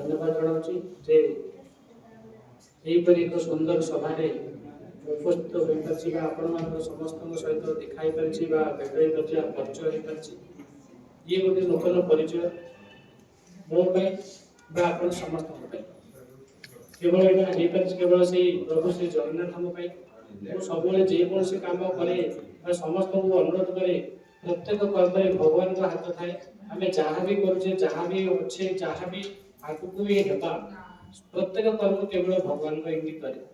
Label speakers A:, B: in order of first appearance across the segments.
A: धन्यवाद जनाऊँ जे एक सुंदर सभा उपस्थित हो पार्टी आपण समस्त सहित देखाई पार्टी भेटाई परिचय हो पार्टी ये गोटे नूतन परिचय मो आप समस्त केवल यहाँ हो पार्टी केवल से प्रभु श्री जगन्नाथ सब जेकोसी कम करे समस्त को अनुरोध करे प्रत्येक कर्म भगवान का हाथ थाए आम जहाँ भी करुचे जहाँ भी अच्छे जहाँ भी आगू भी हेबा प्रत्येक कर्म केवल भगवान को इंगित करे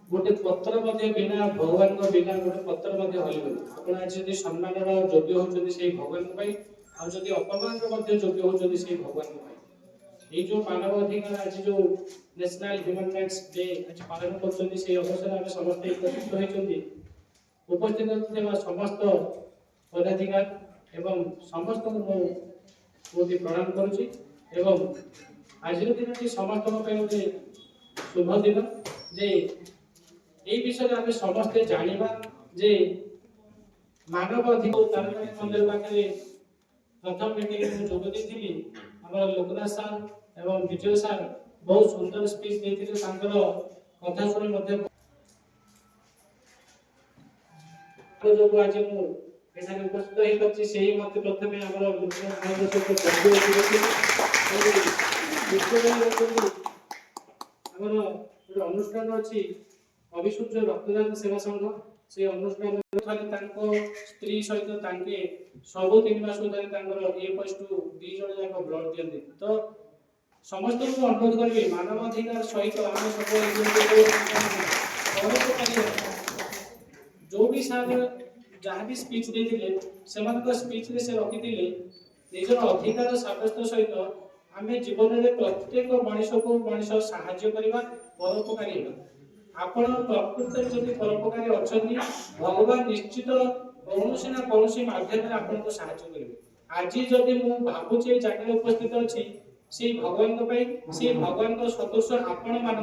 A: गोटे पत्र बिना भगवान को बिना गोटे पत्र हल आज सम्मान योग्य होती भगवान आज अपमान योग्य होती भगवान ये जो मानव अधिकार आज जो नेशनल ह्यूमन राइट्स डे आज पालन कर अवसर में समस्त उपस्थित समस्त पदाधिकारी एवं समस्त को प्रणाम करुच्ची आज दिन समस्त गोटे शुभ दिन जे এই বিষয়ে আমি সমস্তে জানিবা যে মানব অধিকার তারকারী মন্দির পাখে প্রথম মিটিং যোগ ଦେଇଥିଲି আমার লোকনাথ স্যার এবং বিজয় স্যার ବହୁତ সুন্দর স্পিচ ଦେଇଥିଲେ ତାଙ୍କର କଥା শুনি ମଧ୍ୟ ଯୋଗ ଆଜି ମୁଁ ଏଠାରେ ଉପସ୍ଥିତ ହେଇପାରୁଛି ସେହି ମତେ ପ୍ରଥମେ ଆମର ଲୋକନାଥ ଭାଇଙ୍କ ସହିତ ଆମର ଗୋଟେ ଅନୁଷ୍ଠାନ ଅଛି अभिसूच्य रक्तदान सेवा संघ से अनुष्ठान स्त्री सहित सब 3 मास ए+2 जन जाक ब्लड दियंती तो समस्त को अनुरोध करी मानव अधिकार सहित आम सब जो भी सर जहाँ भी स्पीच देते स्पीच से रखी निजर अधिकार सब्यस्त सहित आम जीवन में प्रत्येक मनीष को मनीष साहाय्य करवा परोपकारी आपण प्रकृत जदि परोपकारी अच्छा भगवान निश्चित कौन ना कौन मध्यम आपन को साहाय्य करेंगे आज जदि मु भावुचे जगह उपस्थित अच्छी से भगवान से भगवान को सदृश आपण मान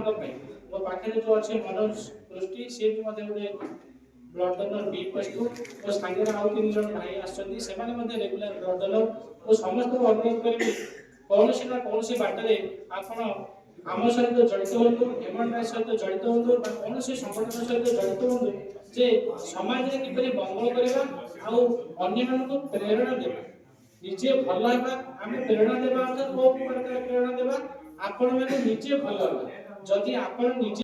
A: मो पाखे जो अच्छे मनोज दृष्टि सी भी गोटे ब्लड डोनर B+2 और सांगे आउ 3 जन भाई आछंती रेगुलर ब्लड डोनर और समस्त को अनुरोध करी कौन ना कौन बाटे आपण आम सहित जड़ित हूँ ह्यूमन राइट्स सहित जड़ित हूँ कौन से संगठन सहित जड़ित हूँ जे समाज में किपरि मंगल करवा अन्य को प्रेरणा देवा निजे भल होगा आम प्रेरणा देवा अर्थात बहुत प्रकार प्रेरणा देवा आपण मैंने निजे भल होगा जदि आपण निजे